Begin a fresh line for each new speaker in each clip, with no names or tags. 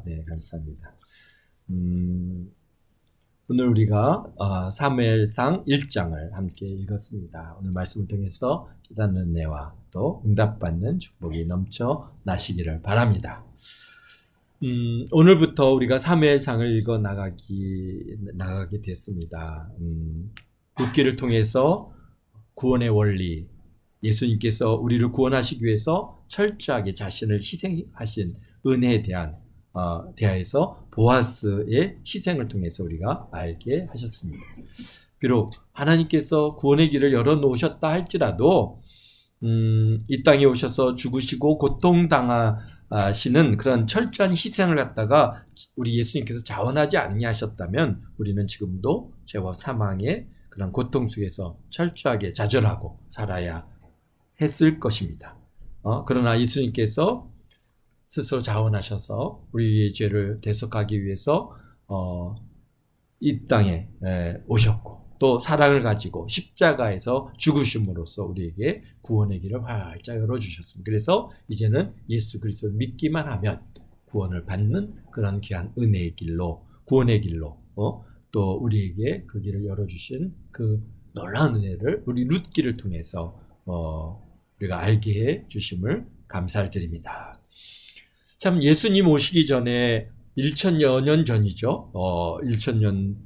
네, 감사합니다. 오늘 우리가 사무엘상 1장을 함께 읽었습니다. 오늘 말씀을 통해서 깨닫는 은혜와 또 응답받는 축복이 넘쳐 나시기를 바랍니다. 오늘부터 우리가 사무엘상을 읽어 나가게 됐습니다. 룻기를 통해서 구원의 원리, 예수님께서 우리를 구원하시기 위해서 철저하게 자신을 희생하신 은혜에 대하여서 보아스의 희생을 통해서 우리가 알게 하셨습니다. 비록 하나님께서 구원의 길을 열어놓으셨다 할지라도 이 땅에 오셔서 죽으시고 고통당하시는 그런 철저한 희생을 갖다가 우리 예수님께서 자원하지 아니하셨다면 우리는 지금도 죄와 사망의 그런 고통 속에서 철저하게 좌절하고 살아야 했을 것입니다. 그러나 예수님께서 스스로 자원하셔서 우리의 죄를 대속하기 위해서 이 땅에 오셨고 또 사랑을 가지고 십자가에서 죽으심으로써 우리에게 구원의 길을 활짝 열어주셨습니다. 그래서 이제는 예수 그리스도를 믿기만 하면 구원을 받는 그런 귀한 은혜의 길로, 구원의 길로 또 우리에게 그 길을 열어주신 그 놀라운 은혜를 우리 룻기를 통해서 우리가 알게 해 주심을 감사를 드립니다. 참 예수님 오시기 전에 1000여 년 전이죠. 1000년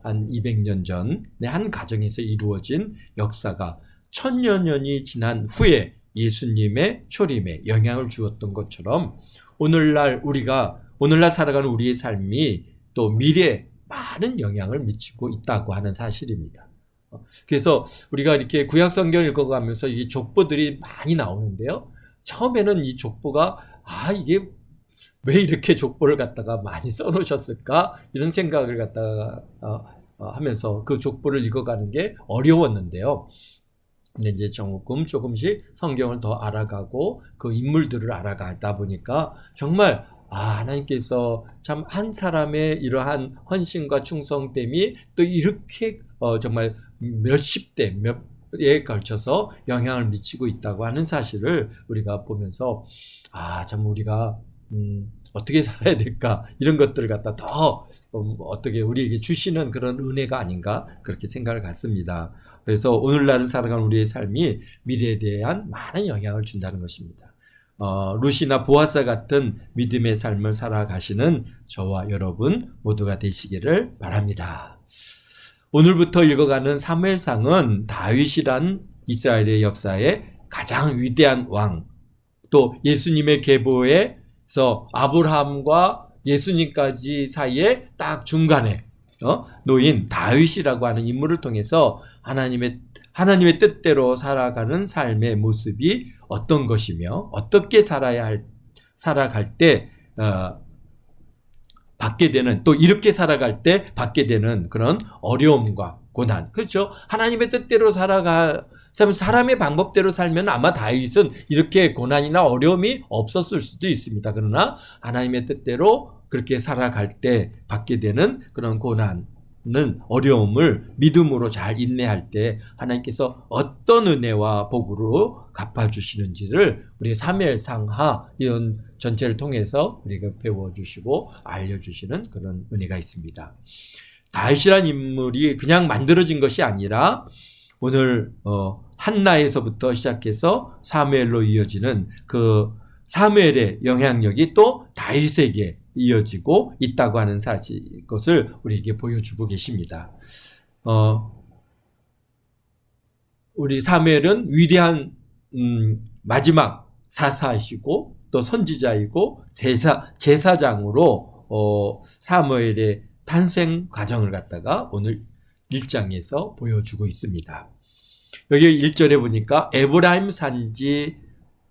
한 200년 전에 한 가정에서 이루어진 역사가 1000여 년이 지난 후에 예수님의 초림에 영향을 주었던 것처럼 오늘날 살아가는 우리의 삶이 또 미래에 많은 영향을 미치고 있다고 하는 사실입니다. 그래서 우리가 이렇게 구약 성경을 읽어가면서 이 족보들이 많이 나오는데요. 처음에는 이 족보가 이게 왜 이렇게 족보를 갖다가 많이 써놓으셨을까 이런 생각을 갖다가 하면서 그 족보를 읽어가는 게 어려웠는데요. 근데 이제 조금씩 성경을 더 알아가고 그 인물들을 알아가다 보니까 정말 하나님께서 참 한 사람의 이러한 헌신과 충성됨이 또 이렇게 정말 몇십 대, 몇에 걸쳐서 영향을 미치고 있다고 하는 사실을 우리가 보면서 참 우리가 어떻게 살아야 될까 이런 것들을 갖다 더 어떻게 우리에게 주시는 그런 은혜가 아닌가 그렇게 생각을 갖습니다. 그래서 오늘날을 살아가는 우리의 삶이 미래에 대한 많은 영향을 준다는 것입니다. 룻이나 보아스 같은 믿음의 삶을 살아가시는 저와 여러분 모두가 되시기를 바랍니다. 오늘부터 읽어가는 사무엘상은 다윗이란 이스라엘의 역사의 가장 위대한 왕, 또 예수님의 계보에서 아브라함과 예수님까지 사이에 딱 중간에 놓인 다윗이라고 하는 인물을 통해서 하나님의 뜻대로 살아가는 삶의 모습이 어떤 것이며 어떻게 살아갈 때 받게 되는, 또 이렇게 살아갈 때 받게 되는 그런 어려움과 고난, 그렇죠? 하나님의 뜻대로 사람의 방법대로 살면 아마 다윗은 이렇게 고난이나 어려움이 없었을 수도 있습니다. 그러나 하나님의 뜻대로 그렇게 살아갈 때 받게 되는 그런 고난은, 어려움을 믿음으로 잘 인내할 때 하나님께서 어떤 은혜와 복으로 갚아주시는지를 우리 사무엘상하 이런 전체를 통해서 우리가 배워주시고 알려주시는 그런 은혜가 있습니다. 다윗이라는 인물이 그냥 만들어진 것이 아니라 오늘 한나에서부터 시작해서 사무엘로 이어지는 그 사무엘의 영향력이 또 다윗에게 이어지고 있다고 하는 것을 우리에게 보여주고 계십니다. 우리 사무엘은 위대한 마지막 사사이시고 또 선지자이고 제사장으로 사무엘의 탄생 과정을 갖다가 오늘 1장에서 보여주고 있습니다. 여기 1절에 보니까 에브라임 산지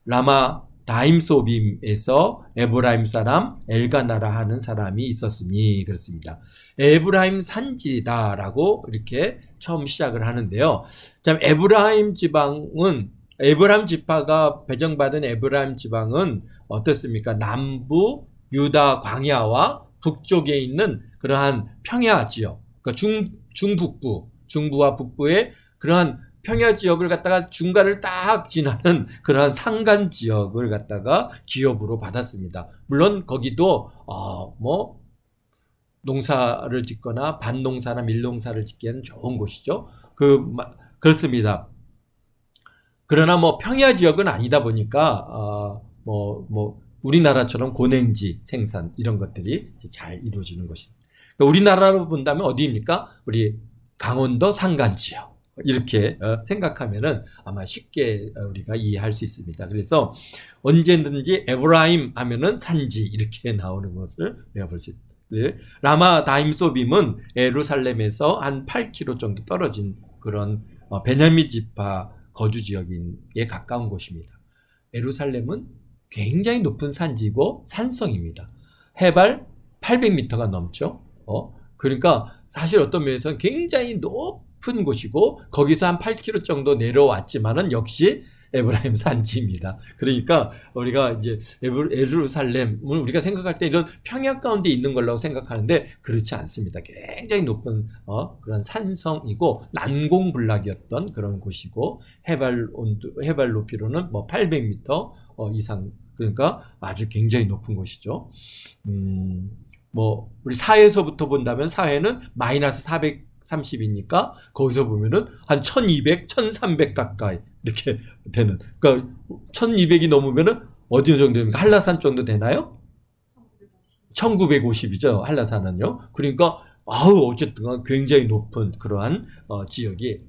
라마 다임소빔에서 에브라임 사람 엘가나라 하는 사람이 있었으니 그렇습니다. 에브라임 산지다라고 이렇게 처음 시작을 하는데요. 참 에브라임 지파가 배정받은 에브라임 지방은 어떻습니까? 남부 유다 광야와 북쪽에 있는 그러한 평야 지역, 그러니까 중부와 북부의 그러한 평야 지역을 갖다가 중간을 딱 지나는 그러한 산간 지역을 갖다가 기업으로 받았습니다. 물론 거기도 뭐 농사를 짓거나 반농사나 밀농사를 짓기에는 좋은 곳이죠. 그렇습니다. 그러나 뭐 평야 지역은 아니다 보니까 우리나라처럼 고냉지 생산 이런 것들이 잘 이루어지는 것입니다. 그러니까 우리나라로 본다면 어디입니까? 우리 강원도 산간 지역. 이렇게 생각하면은 아마 쉽게 우리가 이해할 수 있습니다. 그래서 언제든지 에브라임 하면은 산지 이렇게 나오는 것을 우리가 볼 수 있습니다. 라마 다임 소빔은 예루살렘에서 한 8km 정도 떨어진 그런 베냐민 지파 거주 지역에 가까운 곳입니다. 예루살렘은 굉장히 높은 산지고 산성입니다. 해발 800m가 넘죠. 그러니까 사실 어떤 면에서는 굉장히 높은 곳이고 거기서 한 8km 정도 내려왔지만은 역시 에브라임 산지입니다. 그러니까 우리가 이제 예루살렘을 우리가 생각할 때 이런 평야 가운데 있는 걸로 생각하는데 그렇지 않습니다. 굉장히 높은 그런 산성이고 난공불락이었던 그런 곳이고 해발 높이로는 뭐 800m 이상, 그러니까 아주 굉장히 높은 곳이죠. 뭐 우리 사해에서부터 본다면 사해는 마이너스 430이니까 거기서 보면은 한 1200, 1300 가까이 이렇게 되는, 그러니까 1200이 넘으면은 어디 정도 됩니까? 한라산 정도 되나요? 1950이죠. 한라산은요. 그러니까 어쨌든 굉장히 높은 그러한 지역이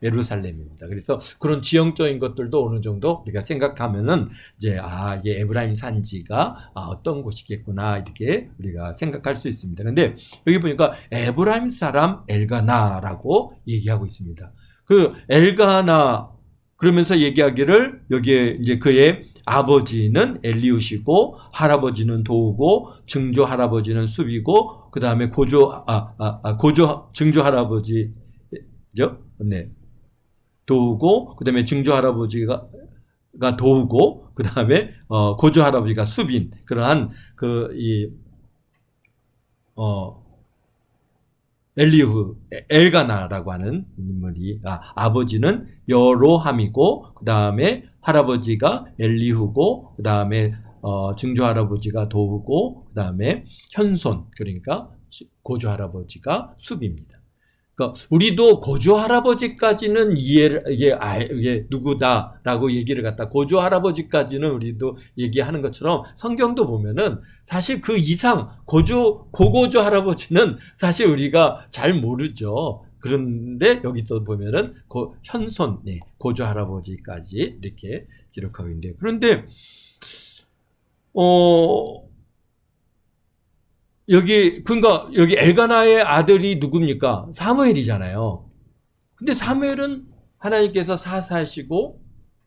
예루살렘입니다. 그래서 그런 지형적인 것들도 어느 정도 우리가 생각하면은 이제 이게 에브라임 산지가 어떤 곳이겠구나 이렇게 우리가 생각할 수 있습니다. 근데 여기 보니까 에브라임 사람 엘가나라고 얘기하고 있습니다. 그 엘가나 그러면서 얘기하기를 여기에 이제 그의 아버지는 엘리우시고 할아버지는 도우고 증조 할아버지는 숲이고 그 다음에 증조 할아버지죠? 네. 도우고 그 다음에 증조 할아버지가 도우고 그 다음에 고조 할아버지가 숲인 그러한 엘리후, 엘가나라고 하는 인물이, 아버지는 여로함이고, 그 다음에 할아버지가 엘리후고, 그 다음에, 증조 할아버지가 도우고, 그 다음에 현손, 그러니까 고조 할아버지가 숲입니다. 그러니까 우리도 고조 할아버지까지는 이게 누구다라고 얘기를 갖다 고조 할아버지까지는 우리도 얘기하는 것처럼 성경도 보면은 사실 그 이상 고고조 할아버지는 사실 우리가 잘 모르죠. 그런데 여기서 보면은 현손, 고조 할아버지까지 이렇게 기록하고 있는데, 그런데 여기 엘가나의 아들이 누굽니까? 사무엘이잖아요. 근데 사무엘은 하나님께서 사사하시고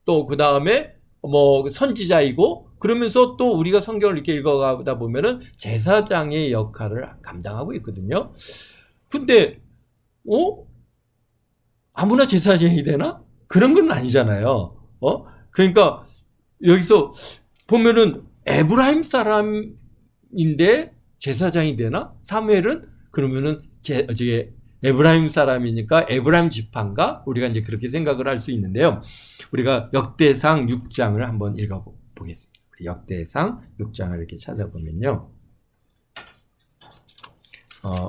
또 그 다음에 뭐 선지자이고 그러면서 또 우리가 성경을 이렇게 읽어가다 보면은 제사장의 역할을 감당하고 있거든요. 근데 아무나 제사장이 되나? 그런 건 아니잖아요. 그러니까 여기서 보면은 에브라임 사람인데 제사장이 되나? 사무엘은 그러면은 에브라임 사람이니까 에브라임 지파인가? 우리가 이제 그렇게 생각을 할 수 있는데요. 우리가 역대상 6장을 한번 읽어보겠습니다. 역대상 6장을 이렇게 찾아보면요.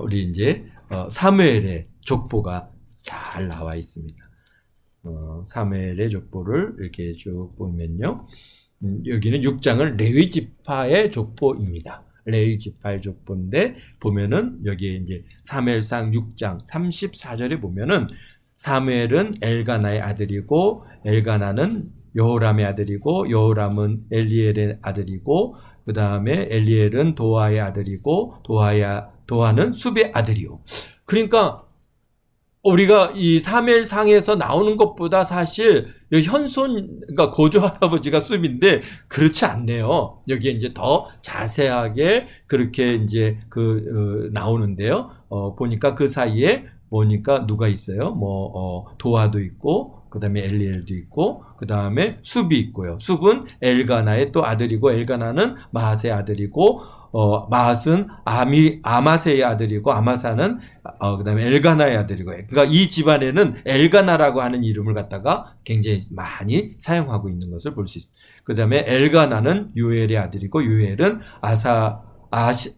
우리 이제 사무엘의 족보가 잘 나와 있습니다. 사무엘의 족보를 이렇게 쭉 보면요. 여기는 6장은 레위 지파의 족보입니다. 레위 지파의 족보인데 보면은 여기에 이제 사무엘상 6장 34절에 보면은 사무엘은 엘가나의 아들이고 엘가나는 여호람의 아들이고 여호람은 엘리엘의 아들이고 그 다음에 엘리엘은 도아의 아들이고 도아는 숲의 아들이요. 그러니까 우리가 이 사무엘상에서 나오는 것보다 사실 현손, 그러니까 고조 할아버지가 숲인데 그렇지 않네요. 여기에 이제 더 자세하게 그렇게 이제 나오는데요. 보니까 그 사이에 보니까 누가 있어요? 도아도 있고, 그 다음에 엘리엘도 있고, 그 다음에 숲이 있고요. 숲은 엘가나의 또 아들이고, 엘가나는 마하스의 아들이고, 마앗은 아마세의 아들이고 아마사는 그다음에 엘가나의 아들이고 그러니까 이 집안에는 엘가나라고 하는 이름을 갖다가 굉장히 많이 사용하고 있는 것을 볼 수 있습니다. 그다음에 엘가나는 유엘의 아들이고 유엘은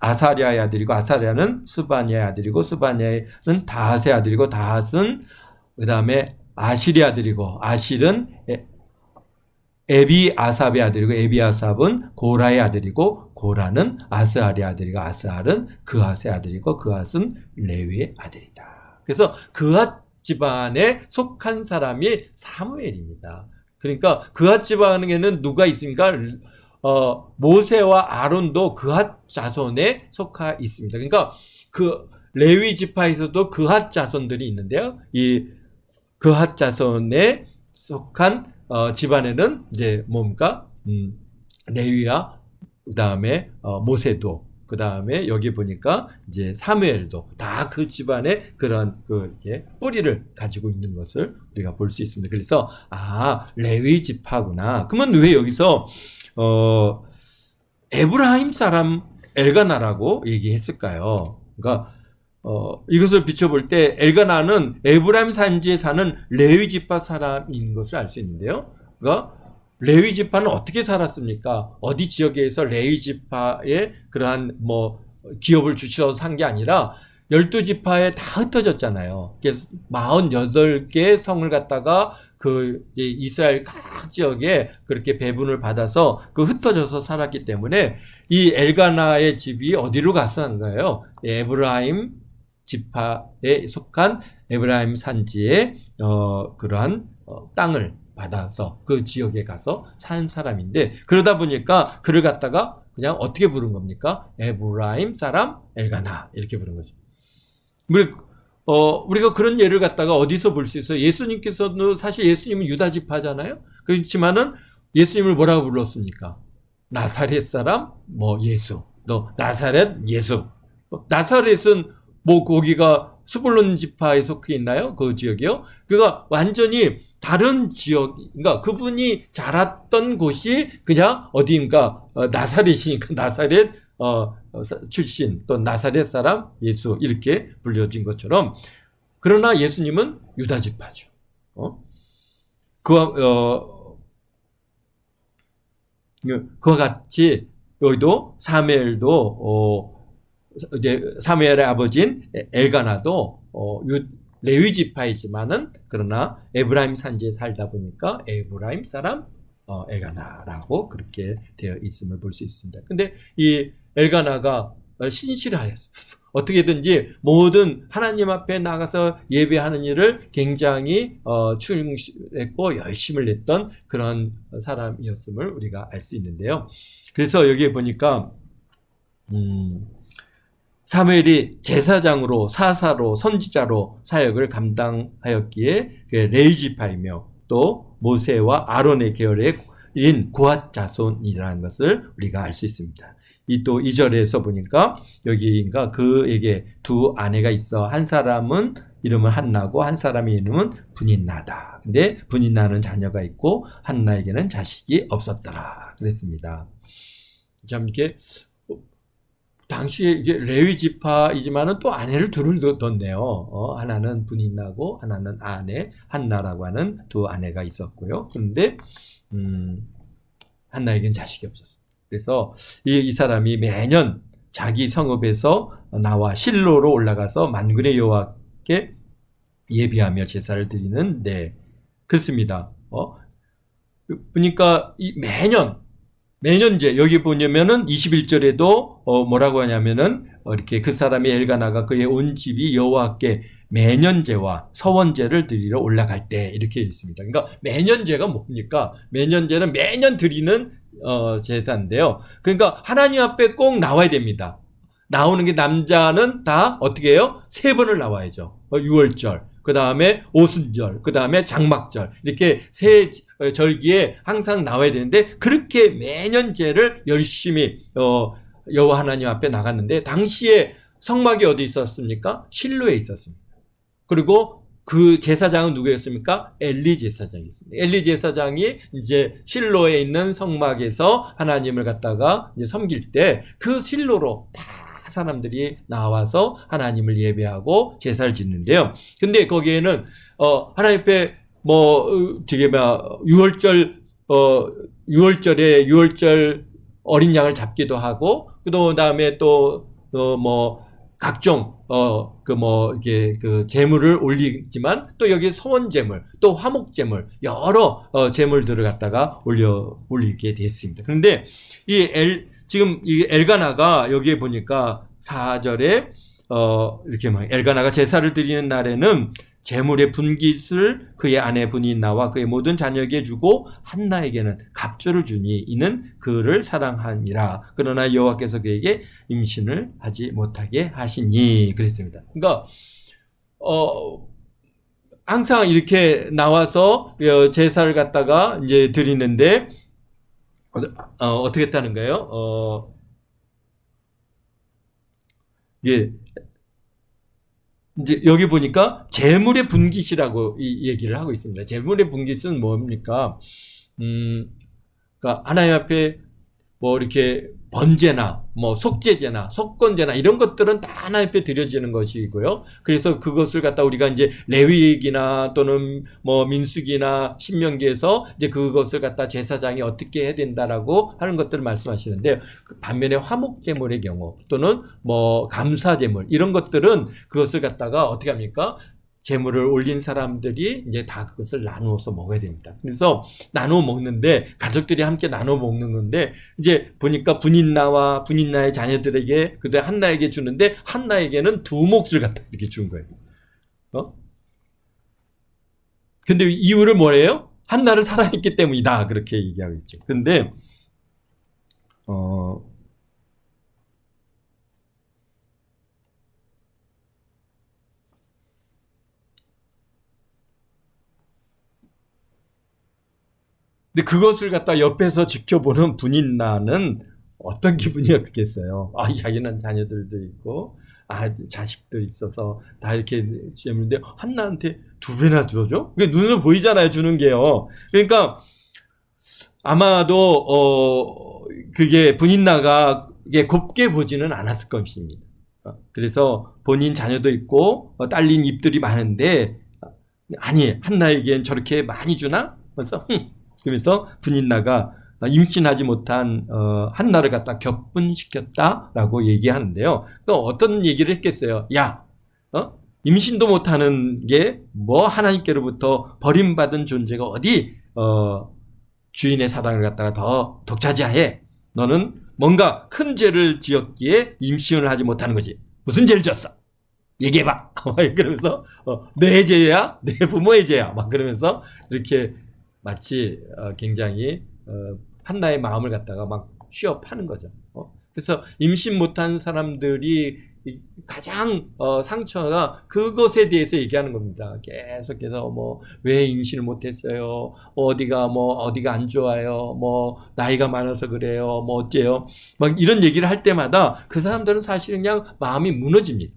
아사랴의 아들이고 아사랴는 스바냐의 아들이고 스바냐는 다핫의 아들이고 다핫은 그다음에 아실의 아들이고 아실은 에비아삽의 아들이고 에비아삽은 고라의 아들이고 고라는 아스알의 아들이고 아스알은 그핫의 아들이고 그핫은 레위의 아들이다. 그래서 그핫 집안에 속한 사람이 사무엘입니다. 그러니까 그핫 집안에는 누가 있습니까? 모세와 아론도 그핫 자손에 속하 있습니다. 그러니까 그 레위 지파에서도 그핫 자손들이 있는데요. 이 그핫 자손에 속한 집안에는 이제 뭡니까? 레위와 그다음에 모세도 그다음에 여기 보니까 이제 사무엘도 다 그 집안의 그런 뿌리를 가지고 있는 것을 우리가 볼 수 있습니다. 그래서 레위 지파구나. 그러면 왜 여기서 에브라임 사람 엘가나라고 얘기했을까요? 그러니까 이것을 비춰볼 때 엘가나는 에브라임 산지에 사는 레위 지파 사람인 것을 알 수 있는데요. 그러니까 레위 지파는 어떻게 살았습니까? 어디 지역에서 레위 지파에 그러한 기업을 주셔서 산 게 아니라 12지파에 다 흩어졌잖아요. 그래서 48개의 성을 갖다가 이제 이스라엘 각 지역에 그렇게 배분을 받아서 흩어져서 살았기 때문에 이 엘가나의 집이 어디로 가서 거예요? 에브라임 지파에 속한 에브라임 산지에 그러한 땅을 받아서 그 지역에 가서 산 사람인데 그러다 보니까 그를 갖다가 그냥 어떻게 부른 겁니까? 에브라임 사람 엘가나 이렇게 부른 거죠. 우리가 그런 예를 갖다가 어디서 볼 수 있어요? 예수님께서도 사실 예수님은 유다 지파잖아요. 그렇지만은 예수님을 뭐라고 불렀습니까? 나사렛 사람 예수. 너 나사렛 예수. 나사렛은 거기가 스불론 지파에 속해 있나요? 그 지역이요? 그가 완전히 다른 지역, 그러니까 그분이 자랐던 곳이 그냥 어디인가 나사렛이니까 나사렛 출신 또 나사렛 사람 예수 이렇게 불려진 것처럼 그러나 예수님은 유다 지파죠. 그와 같이 여기도 사무엘의 아버지인 엘가나도 레위 지파이지만은 그러나 에브라임 산지에 살다 보니까 에브라임 사람 엘가나라고 그렇게 되어 있음을 볼 수 있습니다. 근데 이 엘가나가 신실하였습니다. 어떻게든지 모든 하나님 앞에 나가서 예배하는 일을 굉장히 충실했고 열심을 냈던 그런 사람이었음을 우리가 알 수 있는데요. 그래서 여기에 보니까 사무엘이 제사장으로 사사로 선지자로 사역을 감당하였기에 레위 지파이며 또 모세와 아론의 계열인 고핫 자손이라는 것을 우리가 알 수 있습니다. 이 2절에서 보니까 여기가 그에게 두 아내가 있어 한 사람은 이름은 한나고 한 사람의 이름은 분인나다. 근데 분인나는 자녀가 있고 한나에게는 자식이 없었더라 그랬습니다. 참 이렇게 당시에 이게 레위 지파이지만은 또 아내를 둘을 뒀네요. 하나는 분인나고 하나는 아내 한나라고 하는 두 아내가 있었고요. 그런데 한나에게는 자식이 없었어요. 그래서 이 사람이 매년 자기 성읍에서 나와 실로로 올라가서 만군의 여호와께 예비하며 제사를 드리는데 그렇습니다. 보니까 매년제 여기 보냐면은 21절에도 뭐라고 하냐면은 이렇게 그 사람이 엘가나가 그의 온 집이 여호와께 매년제와 서원제를 드리러 올라갈 때 이렇게 있습니다. 그러니까 매년제가 뭡니까? 매년제는 매년 드리는 제사인데요. 그러니까 하나님 앞에 꼭 나와야 됩니다. 나오는 게 남자는 다 어떻게 해요? 3번을 나와야죠. 6월절, 그 다음에 오순절, 그 다음에 장막절 이렇게 세 절기에 항상 나와야 되는데 그렇게 매년제를 열심히 여호와 하나님 앞에 나갔는데 당시에 성막이 어디 있었습니까? 실로에 있었습니다. 그리고 그 제사장은 누구였습니까? 엘리 제사장이었습니다. 엘리 제사장이 이제 실로에 있는 성막에서 하나님을 갖다가 이제 섬길 때 그 실로로 다 사람들이 나와서 하나님을 예배하고 제사를 짓는데요. 근데 거기에는 하나님 앞에 저게 유월절에 어린 양을 잡기도 하고, 그 다음에 또 각종 이게 제물을 올리지만, 또 여기 소원 제물, 또 화목 제물, 여러 제물들을 갖다가 올리게 됐습니다. 그런데 지금 이 엘가나가 여기에 보니까 4절에 이렇게 엘가나가 제사를 드리는 날에는 제물의 분깃을 그의 아내 분인나와 그의 모든 자녀에게 주고 한나에게는 갑주를 주니 이는 그를 사랑하니라. 그러나 여호와께서 그에게 임신을 하지 못하게 하시니 그랬습니다. 그러니까 항상 이렇게 나와서 제사를 갖다가 이제 드리는데 어떻게 했다는 거예요? 예. 이제 여기 보니까 재물의 분깃이라고 이 얘기를 하고 있습니다. 재물의 분깃은 뭡니까? 그러니까 하나님 앞에 이렇게 번제나 속죄제나 속건제나 이런 것들은 다 하나님 앞에 드려지는 것이고요. 그래서 그것을 갖다 우리가 이제 레위기나 또는 민수기나 신명기에서 이제 그것을 갖다 제사장이 어떻게 해야 된다라고 하는 것들을 말씀하시는데, 반면에 화목제물의 경우 또는 감사제물 이런 것들은 그것을 갖다가 어떻게 합니까? 제물을 올린 사람들이 이제 다 그것을 나누어서 먹어야 됩니다. 그래서 나누어 먹는데, 가족들이 함께 나누어 먹는 건데, 이제 보니까 분인나와 분인나의 자녀들에게, 그때 한나에게 주는데, 한나에게는 2몫을 갖다 이렇게 준 거예요. 근데 이유를 뭐래요? 한나를 사랑했기 때문이다. 그렇게 얘기하고 있죠. 근데, 근데 그것을 갖다 옆에서 지켜보는 분인나는 어떤 기분이었겠어요? 자기는 자녀들도 있고, 자식도 있어서 다 이렇게 주는데 한나한테 2배나 줘줘? 그게 눈으로 보이잖아요, 주는 게요. 그러니까 아마도 그게 분인나가 이게 곱게 보지는 않았을 것입니다. 그래서 본인 자녀도 있고 딸린 입들이 많은데, 아니 한나에겐 저렇게 많이 주나? 그래서 분인나가 임신하지 못한 한나를 갖다 격분시켰다라고 얘기하는데요. 그러니까 어떤 얘기를 했겠어요? 임신도 못하는 게 하나님께로부터 버림받은 존재가 어디 주인의 사랑을 갖다가 더 독차지하해? 너는 뭔가 큰 죄를 지었기에 임신을 하지 못하는 거지. 무슨 죄를 지었어? 얘기해봐. 그러면서 내 죄야? 내 부모의 죄야? 막 그러면서 이렇게 마치 굉장히 한나의 마음을 갖다가 막 취업하는 거죠. 그래서 임신 못한 사람들이 가장 상처가 그것에 대해서 얘기하는 겁니다. 계속해서 왜 임신을 못했어요? 어디가 안 좋아요? 나이가 많아서 그래요? 어째요? 막 이런 얘기를 할 때마다 그 사람들은 사실 그냥 마음이 무너집니다.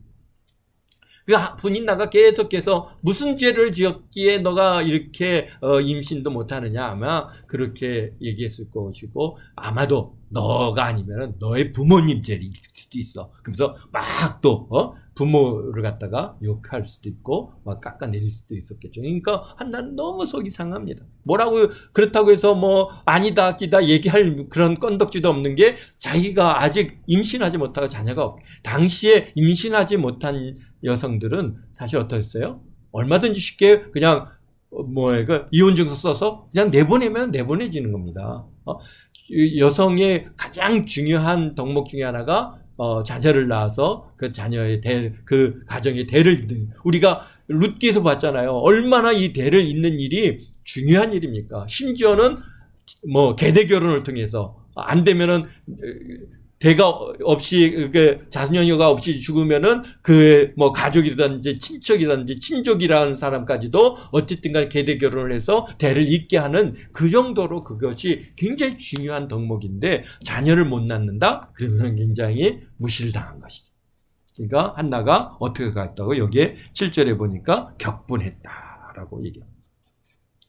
분인나가 계속해서 무슨 죄를 지었기에 너가 이렇게 임신도 못하느냐, 아마 그렇게 얘기했을 것이고, 아마도 너가 아니면 너의 부모님 죄일 수도 있어. 그래서 막 또 부모를 갖다가 욕할 수도 있고 막 깎아내릴 수도 있었겠죠. 그러니까 한나는 너무 속이 상합니다. 뭐라고 그렇다고 해서 아니다 기다 얘기할 그런 건덕지도 없는 게, 자기가 아직 임신하지 못하고 자녀가 없고, 당시에 임신하지 못한 여성들은 사실 어떠했어요? 얼마든지 쉽게 그냥 이혼 증서 써서 그냥 내보내지는 겁니다. 여성의 가장 중요한 덕목 중에 하나가 자녀를 낳아서 그 자녀의 그 가정의 대를 잇는, 우리가 룻기에서 봤잖아요. 얼마나 이 대를 잇는 일이 중요한 일입니까? 심지어는 계대 결혼을 통해서 안 되면은 대가 없이 자녀가 없이 죽으면은 가족이든지 친척이든지 친족이라는 사람까지도 어쨌든간 계대 결혼을 해서 대를 잇게 하는 그 정도로 그것이 굉장히 중요한 덕목인데, 자녀를 못 낳는다? 그러면 굉장히 무시를 당한 것이죠. 그러니까 한나가 어떻게 갔다고 여기에 7절에 보니까 격분했다라고 얘기합니다.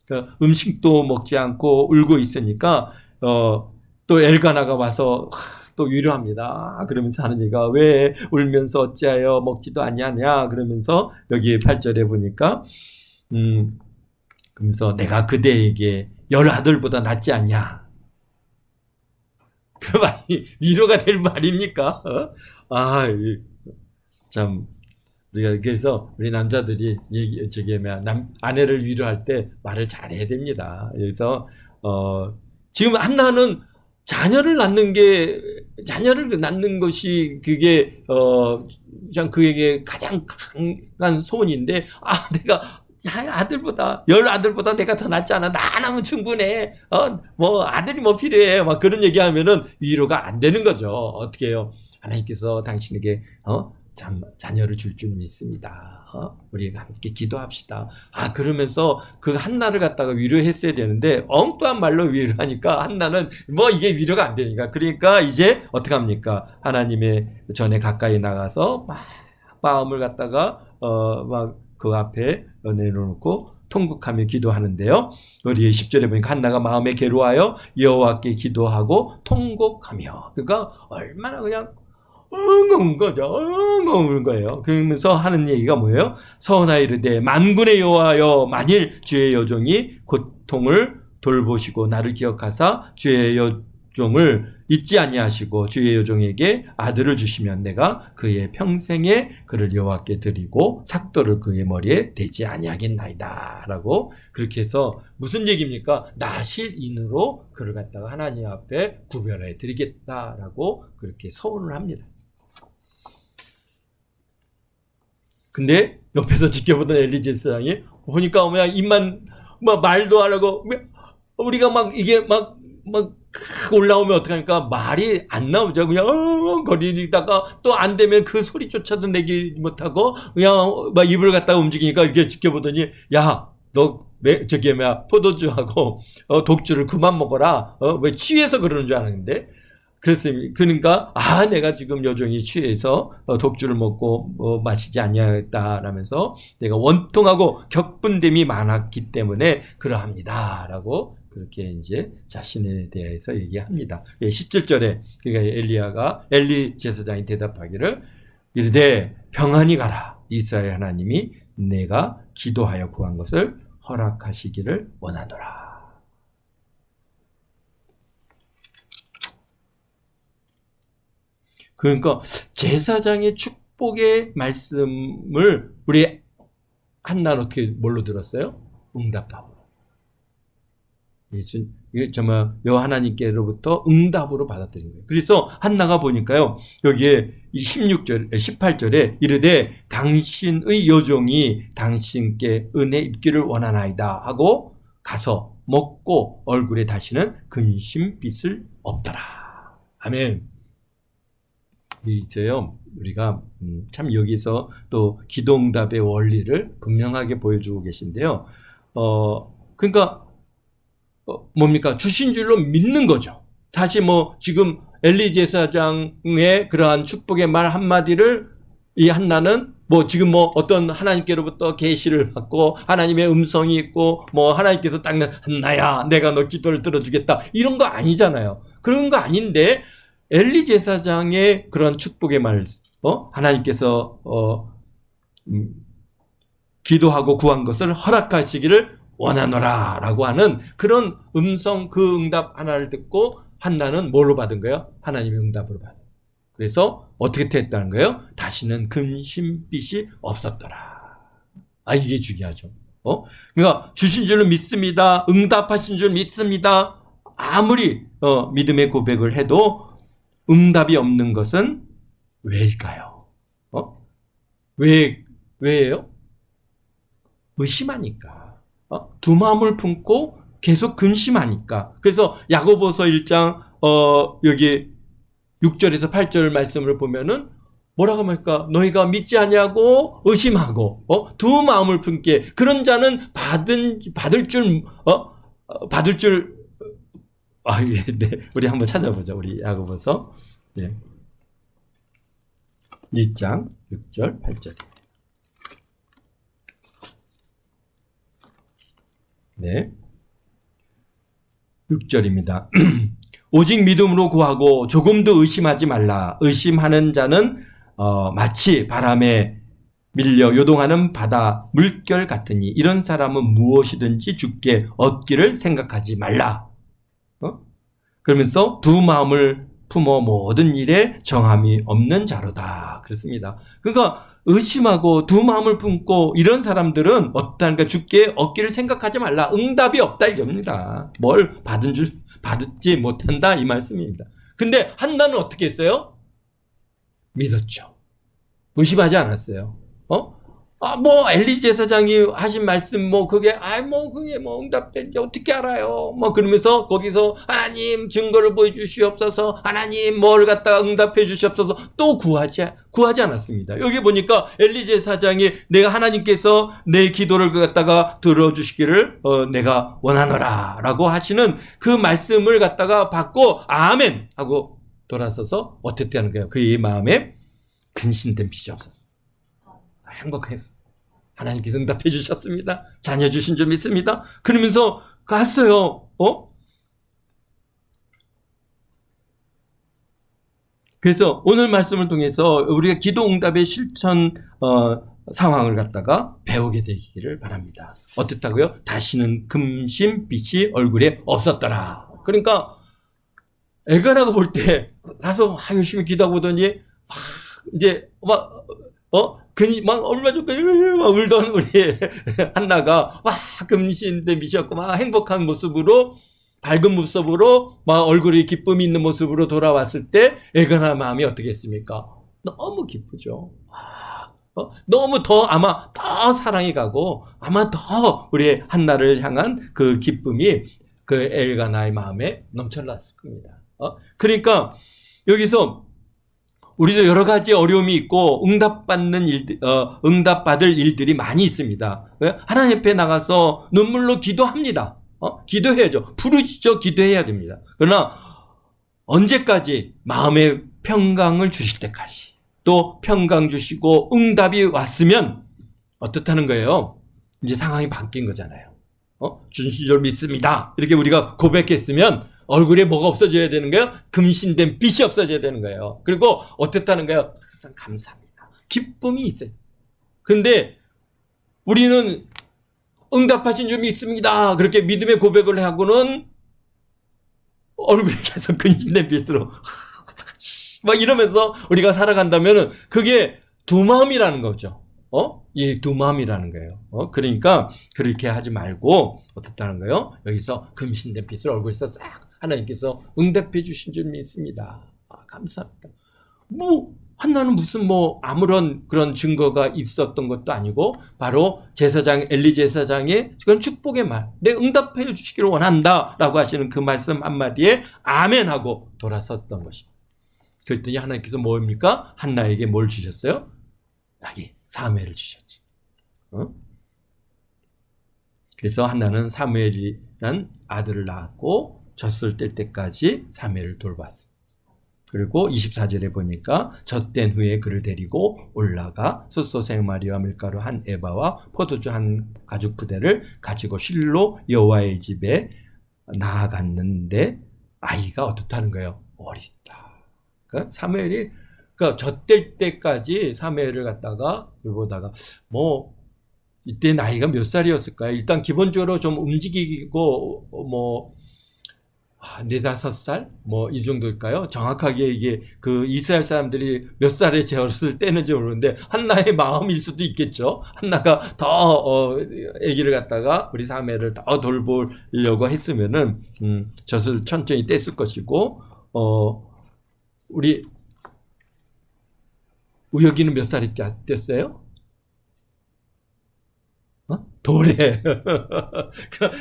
그러니까 음식도 먹지 않고 울고 있으니까 또 엘가나가 와서 또 위로합니다. 그러면서 하는 얘기가 왜 울면서 어찌하여 먹지도 아니하냐 그러면서 여기 8절에 보니까 그러면서 내가 그대에게 10아들보다 낫지 않냐. 그 말이 위로가 될 말입니까? 참 우리가 그래서 우리 남자들이 아내를 위로할 때 말을 잘해야 됩니다. 그래서 지금 한나는 자녀를 낳는 것이 그게 그냥 그에게 가장 강한 소원인데 내가 아들보다 10아들보다 내가 더 낫지 않아. 나 하나면 충분해. 뭐 아들이 뭐 필요해. 막 그런 얘기하면은 위로가 안 되는 거죠. 어떻게 해요? 하나님께서 당신에게 참 자녀를 줄 줄 믿습니다. 우리가 함께 기도합시다. 그러면서 그 한나를 갖다가 위로했어야 되는데 엉뚱한 말로 위로하니까 한나는 뭐 이게 위로가 안 되니까 그러니까 이제 어떻게 합니까? 하나님의 전에 가까이 나가서 막 마음을 갖다가 막 그 앞에 내려놓고 통곡하며 기도하는데요. 우리 10절에 보니까 한나가 마음에 괴로워하여 여호와께 기도하고 통곡하며 그러니까 얼마나 그냥 엉엉 거죠. 엉엉 거예요. 그러면서 하는 얘기가 뭐예요? 서원하여 이르되 만군의 여호와여 만일 주의 여종이 고통을 돌보시고 나를 기억하사 주의 여종을 잊지 아니하시고 주의 여종에게 아들을 주시면 내가 그의 평생에 그를 여호와께 드리고 삭도를 그의 머리에 대지 아니하겠나이다 라고 그렇게 해서 무슨 얘기입니까? 나실인으로 그를 갖다가 하나님 앞에 구별해 드리겠다라고 그렇게 서원을 합니다. 근데 옆에서 지켜보던 엘리제사장이 보니까 입만 말도 안 하고 우리가 이게 올라오면 어떡하니까 말이 안 나오죠. 그냥 거리다가 또 안 되면 그 소리조차도 내지 못하고 그냥 입을 갖다가 움직이니까 이렇게 지켜보더니 야, 너 포도주하고 독주를 그만 먹어라. 왜 취해서 그러는 줄 아는데. 그러니까 내가 지금 여종이 취해서 독주를 먹고 마시지 아니하겠다라면서 내가 원통하고 격분됨이 많았기 때문에 그러합니다라고 그렇게 이제 자신에 대해서 얘기합니다. 17절에 그러니까 엘리 제사장이 대답하기를 이르되 평안히 가라. 이스라엘 하나님이 내가 기도하여 구한 것을 허락하시기를 원하노라. 그러니까 제사장의 축복의 말씀을 우리 한나는 어떻게 뭘로 들었어요? 응답함으로. 이게 정말 여호와 하나님께로부터 응답으로 받아들인 거예요. 그래서 한나가 보니까요. 여기에 18절에 이르되 당신의 여종이 당신께 은혜 입기를 원하나이다 하고 가서 먹고 얼굴에 다시는 근심빛을 없더라. 아멘. 이제요 우리가 참 여기서 또 기도응답의 원리를 분명하게 보여주고 계신데요. 그러니까 뭡니까? 주신 줄로 믿는 거죠. 사실 지금 엘리 제사장의 그러한 축복의 말 한마디를 이 한나는 지금 어떤 하나님께로부터 계시를 받고 하나님의 음성이 있고 하나님께서 딱 한나야 내가 너 기도를 들어주겠다 이런 거 아니잖아요. 그런 거 아닌데 엘리 제사장의 그런 축복의 말, 하나님께서 기도하고 구한 것을 허락하시기를 원하노라라고 하는 그런 음성 그 응답 하나를 듣고 한나는 뭘로 받은 거예요? 하나님의 응답으로 받은. 그래서 어떻게 됐다는 거예요? 다시는 근심빛이 없었더라. 이게 중요하죠. 그러니까 주신 줄로 믿습니다. 응답하신 줄 믿습니다. 아무리 믿음의 고백을 해도 응답이 없는 것은 왜일까요? 왜예요? 의심하니까. 두 마음을 품고 계속 근심하니까. 그래서 야고보서 1장 여기 6절에서 8절 말씀을 보면은 뭐라고 합니까? 너희가 믿지 아니하고 의심하고 두 마음을 품게 그런 자는 받을 줄 네. 우리 한번 찾아보자. 우리 야고보서. 네. 1장 6절 8절. 네. 6절입니다. 오직 믿음으로 구하고 조금도 의심하지 말라. 의심하는 자는 마치 바람에 밀려 요동하는 바다 물결 같으니 이런 사람은 무엇이든지 주께 얻기를 생각하지 말라. 그러면서 두 마음을 품어 모든 일에 정함이 없는 자로다. 그렇습니다. 그러니까 의심하고 두 마음을 품고 이런 사람들은 어떠한가 주께 얻기를 생각하지 말라. 응답이 없다 이겁니다. 뭘 받지 못한다 이 말씀입니다. 근데 한나는 어떻게 했어요? 믿었죠. 의심하지 않았어요. 뭐 엘리 제사장이 하신 말씀 그게 응답된지 어떻게 알아요? 그러면서 거기서 하나님 증거를 보여주시옵소서, 하나님 뭘 갖다가 응답해 주시옵소서 또 구하지 않았습니다. 여기 보니까 엘리 제사장이 내가 하나님께서 내 기도를 갖다가 들어주시기를 내가 원하노라라고 하시는 그 말씀을 갖다가 받고 아멘 하고 돌아서서 어떻게 하는 거예요? 그의 마음에 근신된 빛이 없었어요. 행복해서 하나님께서 응답해 주셨습니다. 자녀 주신 줄 믿습니다. 그러면서 갔어요. 그래서 오늘 말씀을 통해서 우리가 기도 응답의 실천 상황을 갖다가 배우게 되기를 바랍니다. 어떻다고요? 다시는 금신빛이 얼굴에 없었더라. 그러니까 엘가나가 볼 때 가서 열심히 기도하고 보더니 이제 얼마 전까지 막 울던 우리 한나가 금신된 빛이었고 행복한 모습으로 밝은 모습으로 얼굴에 기쁨이 있는 모습으로 돌아왔을 때 엘가나 마음이 어떻게 했습니까? 너무 기쁘죠. 너무 아마 더 사랑이 가고 아마 더 우리 한나를 향한 그 기쁨이 그 엘가나의 마음에 넘쳐났을 겁니다. 그러니까 여기서 우리도 여러 가지 어려움이 있고 응답받을 일들이 많이 있습니다. 하나님 앞에 나가서 눈물로 기도합니다. 기도해야죠. 부르짖어 기도해야 됩니다. 그러나 언제까지? 마음의 평강을 주실 때까지. 또 평강 주시고 응답이 왔으면 어떻다는 거예요? 이제 상황이 바뀐 거잖아요. 주신 줄 믿습니다. 이렇게 우리가 고백했으면 얼굴에 뭐가 없어져야 되는 거예요? 금신된 빛이 없어져야 되는 거예요. 그리고 어떻다는 거예요? 항상 감사합니다. 기쁨이 있어요. 근데 우리는 응답하신 줄 믿습니다. 그렇게 믿음의 고백을 하고는 얼굴에 계속 금신된 빛으로 막 이러면서 우리가 살아간다면은 그게 두 마음이라는 거죠. 이 두 마음이라는 거예요. 그러니까 그렇게 하지 말고 어떻다는 거예요? 여기서 금신된 빛을 얼굴에서 싹 하나님께서 응답해 주신 줄 믿습니다. 감사합니다. 한나는 무슨 아무런 그런 증거가 있었던 것도 아니고 바로 엘리 제사장의 그런 축복의 말, 내 응답해 주시기를 원한다라고 하시는 그 말씀 한마디에 아멘하고 돌아섰던 것입니다. 그랬더니 하나님께서 뭡니까? 한나에게 뭘 주셨어요? 여기 사무엘을 주셨지. 그래서 한나는 사무엘이란 아들을 낳았고 젖을 뗄 때까지 사무엘을 돌봤습니다. 그리고 24절에 보니까 젖된 후에 그를 데리고 올라가 숫소 생마리와 밀가루 한 에바와 포도주 한 가죽 부대를 가지고 실로 여호와의 집에 나아갔는데 아이가 어떻다는 거예요? 어리다. 그러니까 사무엘이 젖될 때까지 사무엘을 갖다가 보다가 이때 나이가 몇 살이었을까요? 일단 기본적으로 좀 움직이고 4-5살? 이 정도일까요? 정확하게 이게 그 이스라엘 사람들이 몇 살에 재었을 때는지 모르는데 한나의 마음일 수도 있겠죠. 한나가 더 아기를 갖다가 우리 사무엘을 더 돌보려고 했으면은 젖을 천천히 뗐을 것이고 우리 우혁이는 몇 살이 됐어요? 돌에.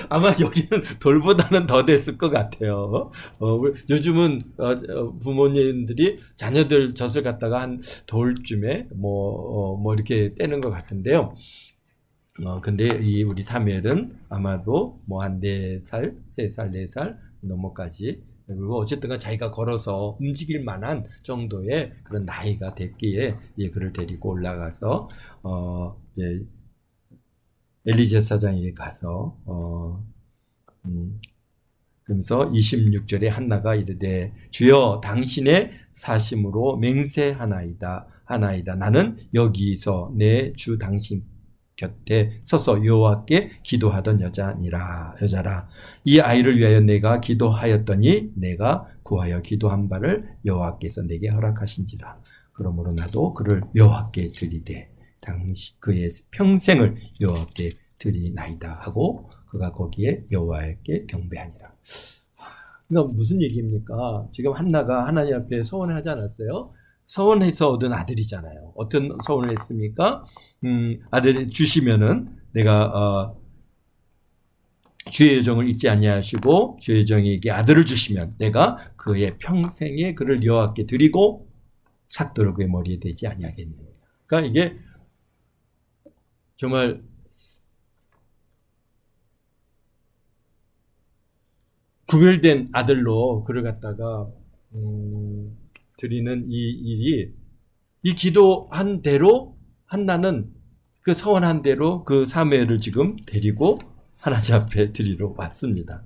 아마 여기는 돌보다는 더 됐을 것 같아요. 요즘은 부모님들이 자녀들 젖을 갖다가 한 돌쯤에 이렇게 떼는 것 같은데요. 근데 우리 사무엘은 아마도 한 4살, 3살, 4살 넘어까지 그리고 어쨌든 자기가 걸어서 움직일 만한 정도의 그런 나이가 됐기에 그를 데리고 올라가서 이제 엘리제 사장에게 가서 그러면서 26절에 한나가 이르되 주여 당신의 사심으로 맹세하나이다. 나는 여기서 내 주 당신 곁에 서서 여호와께 기도하던 여자라. 이 아이를 위하여 내가 기도하였더니 내가 구하여 기도한 바를 여호와께서 내게 허락하신지라. 그러므로 나도 그를 여호와께 드리되 그의 평생을 여호와께 드리나이다 하고 그가 거기에 여호와께 경배하니라. 그러니까 무슨 얘기입니까? 지금 한나가 하나님 앞에 서원하지 않았어요? 서원해서 얻은 아들이잖아요. 어떤 서원을 했습니까? 아들 주시면은 내가 주의 여정을 잊지 아니하시고 주의 여정에게 아들을 주시면 내가 그의 평생에 그를 여호와께 드리고 삭도를 그의 머리에 대지 아니하겠느냐. 그러니까 이게 정말 구별된 아들로 그를 갖다가 드리는 이 일이 이 기도한 대로 한나는 그 서원한 대로 그 사무엘을 지금 데리고 하나님 앞에 드리러 왔습니다.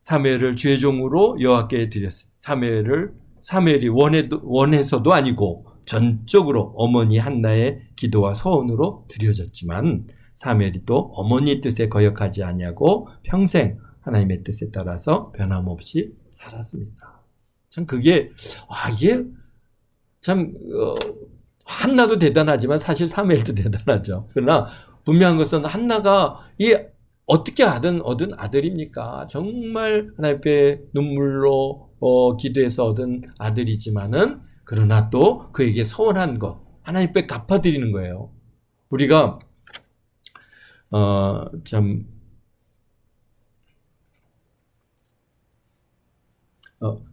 사무엘을 주의 종으로 여호와께 드렸어요. 사무엘이 원해서도 아니고 전적으로 어머니 한나의 기도와 서원으로 드려졌지만 사무엘이 또 어머니 뜻에 거역하지 아니하고 평생 하나님의 뜻에 따라서 변함없이 살았습니다. 참 그게 이게 참 한나도 대단하지만 사실 사무엘도 대단하죠. 그러나 분명한 것은 한나가 이 어떻게 얻은 아들입니까? 정말 하나님 앞에 눈물로 기도해서 얻은 아들이지만은 그러나 또 그에게 서원한 것 하나님 앞에 갚아드리는 거예요. 우리가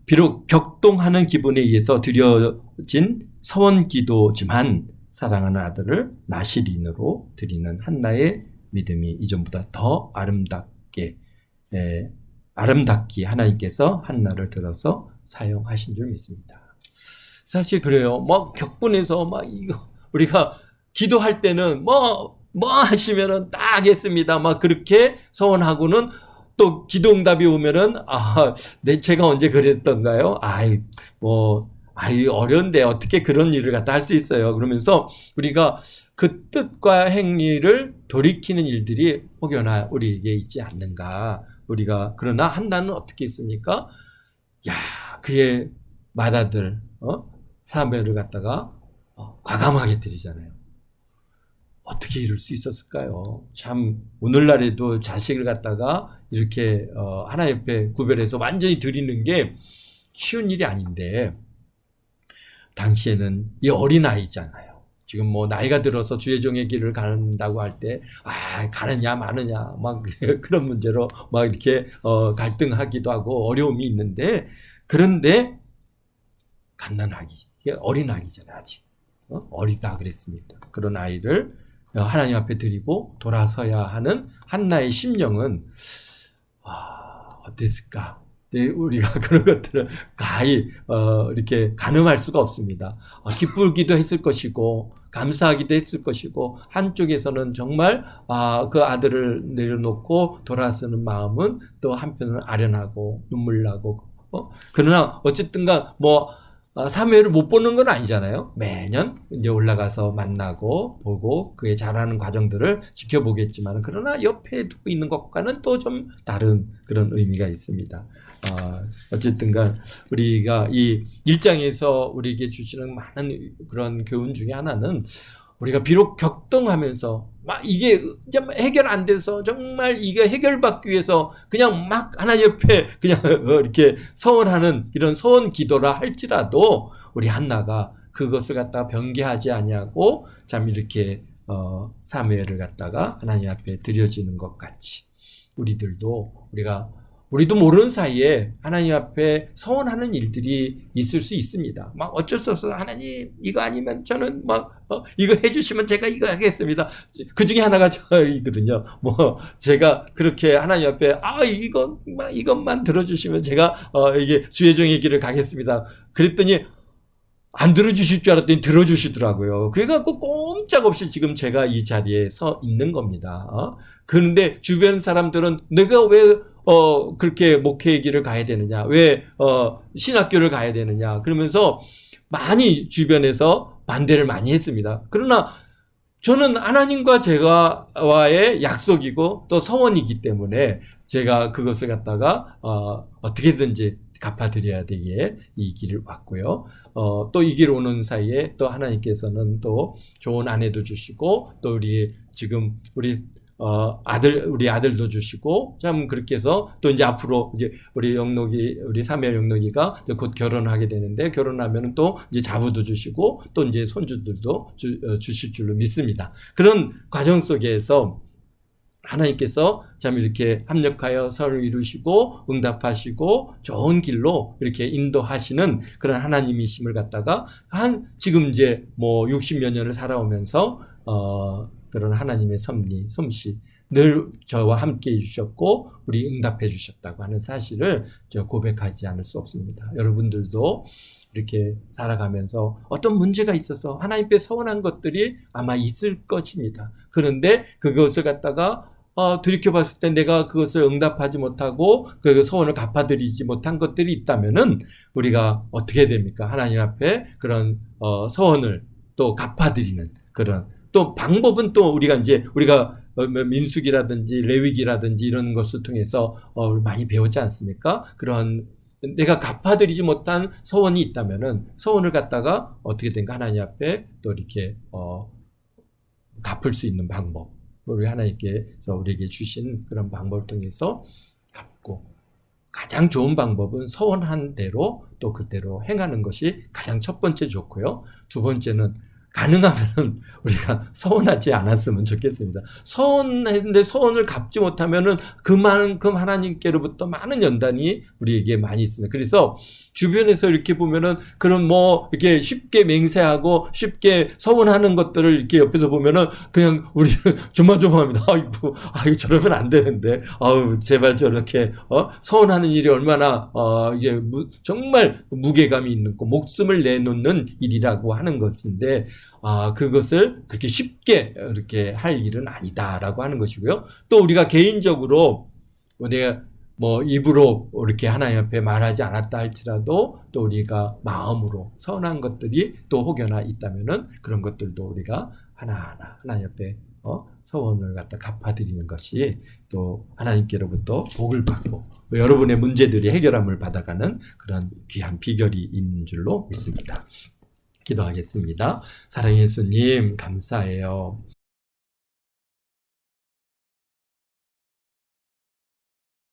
비록 격동하는 기분에 의해서 드려진 서원 기도지만 사랑하는 아들을 나실인으로 드리는 한나의 믿음이 이전보다 더 아름답게 하나님께서 한나를 들어서 사용하신 줄 믿습니다. 사실 그래요. 격분해서 이거 우리가 기도할 때는 하시면은 딱 했습니다. 그렇게 서원하고는 또 기도 응답이 오면은 제가 언제 그랬던가요? 어려운데 어떻게 그런 일을 갖다 할 수 있어요. 그러면서 우리가 그 뜻과 행위를 돌이키는 일들이 혹여나 우리에게 있지 않는가. 그러나 한나는 어떻게 했습니까? 그의 맏아들 사무엘을 갖다가 과감하게 드리잖아요. 어떻게 이럴 수 있었을까요? 참 오늘날에도 자식을 갖다가 이렇게 하나님 앞에 구별해서 완전히 드리는 게 쉬운 일이 아닌데 당시에는 이 어린아이잖아요. 지금 나이가 들어서 주의 종의 길을 간다고 할 때 가느냐 마느냐 그런 문제로 이렇게 갈등하기도 하고 어려움이 있는데 그런데 갓난아기 어린아기잖아요. 아직 어리다 그랬습니다. 그런 아이를 하나님 앞에 드리고 돌아서야 하는 한나의 심령은 어땠을까? 우리가 그런 것들을 가히 이렇게 가늠할 수가 없습니다. 기쁘기도 했을 것이고 감사하기도 했을 것이고 한쪽에서는 정말 그 아들을 내려놓고 돌아서는 마음은 또 한편은 아련하고 눈물 나고 그러나 어쨌든가 사무엘을 못 보는 건 아니잖아요. 매년 이제 올라가서 만나고 보고 그의 자라는 과정들을 지켜보겠지만 그러나 옆에 두고 있는 것과는 또 좀 다른 그런 의미가 있습니다. 어쨌든간 우리가 이 1장에서 우리에게 주시는 많은 그런 교훈 중에 하나는 우리가 비록 격동하면서 이게 해결 안 돼서 정말 이게 해결받기 위해서 그냥 하나님 옆에 그냥 이렇게 서원하는 이런 서원 기도라 할지라도 우리 한나가 그것을 갖다가 변개하지 아니하고 참 이렇게 사무엘을 갖다가 하나님 앞에 드려지는 것 같이 우리들도 우리가 우리도 모르는 사이에 하나님 앞에 서원하는 일들이 있을 수 있습니다. 막 어쩔 수 없어. 하나님, 이거 아니면 저는 이거 해주시면 제가 이거 하겠습니다. 그 중에 하나가 저이거든요. 제가 그렇게 하나님 앞에, 이것만 들어주시면 제가, 이게 주의종의 길을 가겠습니다. 그랬더니, 안 들어주실 줄 알았더니 들어주시더라고요. 그래갖고 꼼짝없이 지금 제가 이 자리에 서 있는 겁니다. 그런데 주변 사람들은 내가 왜 그렇게 목회의 길을 가야 되느냐, 왜 신학교를 가야 되느냐, 그러면서 많이 주변에서 반대를 많이 했습니다. 그러나 저는 하나님과 제가와의 약속이고 또 서원이기 때문에 제가 그것을 갖다가 어떻게든지 갚아드려야 되기에 이 길을 왔고요. 또 이 길 오는 사이에 또 하나님께서는 또 좋은 아내도 주시고, 또 우리 아들도 주시고, 참 그렇게 해서 또 이제 앞으로 이제 우리 사무엘 영록이가 곧 결혼하게 되는데, 결혼하면은 또 이제 자부도 주시고, 또 이제 손주들도 주실 줄로 믿습니다. 그런 과정 속에서 하나님께서 참 이렇게 합력하여 서를 이루시고 응답하시고 좋은 길로 이렇게 인도하시는 그런 하나님이심을 갖다가 지금 이제 60여 년을 살아오면서 그런 하나님의 솜씨 늘 저와 함께 해주셨고 우리 응답해 주셨다고 하는 사실을 고백하지 않을 수 없습니다. 여러분들도 이렇게 살아가면서 어떤 문제가 있어서 하나님께 서운한 것들이 아마 있을 것입니다. 그런데 그것을 갖다가 돌이켜봤을 때 내가 그것을 응답하지 못하고 그 서원을 갚아드리지 못한 것들이 있다면은 우리가 어떻게 됩니까? 하나님 앞에 그런 서원을 또 갚아드리는 그런 또 방법은 또 우리가 민수기라든지 레위기라든지 이런 것을 통해서 많이 배웠지 않습니까? 그런 내가 갚아드리지 못한 서원이 있다면은 서원을 갖다가 어떻게 된가 하나님 앞에 또 이렇게 갚을 수 있는 방법. 우리 하나님께서 우리에게 주신 그런 방법을 통해서 갚고, 가장 좋은 방법은 서원한 대로 또 그대로 행하는 것이 가장 첫 번째 좋고요. 두 번째는 가능하면 우리가 서운하지 않았으면 좋겠습니다. 서운했는데 서운을 갚지 못하면은 그만큼 하나님께로부터 많은 연단이 우리에게 많이 있습니다. 그래서 주변에서 이렇게 보면은 그런 이렇게 쉽게 맹세하고 쉽게 서운하는 것들을 이렇게 옆에서 보면은 그냥 우리는 조마조마합니다. 아이고 저러면 안 되는데. 제발 저렇게, 서운하는 일이 얼마나, 이게 정말 무게감이 있는 거, 목숨을 내놓는 일이라고 하는 것인데, 그것을 그렇게 쉽게 이렇게 할 일은 아니다라고 하는 것이고요. 또 우리가 개인적으로 내가 입으로 이렇게 하나님 앞에 말하지 않았다 할지라도 또 우리가 마음으로 서운한 것들이 또 혹여나 있다면은 그런 것들도 우리가 하나하나 하나님 앞에 서원을 갖다 갚아드리는 것이 또 하나님께로부터 복을 받고 여러분의 문제들이 해결함을 받아가는 그런 귀한 비결이 있는 줄로 믿습니다. 기도하겠습니다. 사랑의 예수님 감사해요.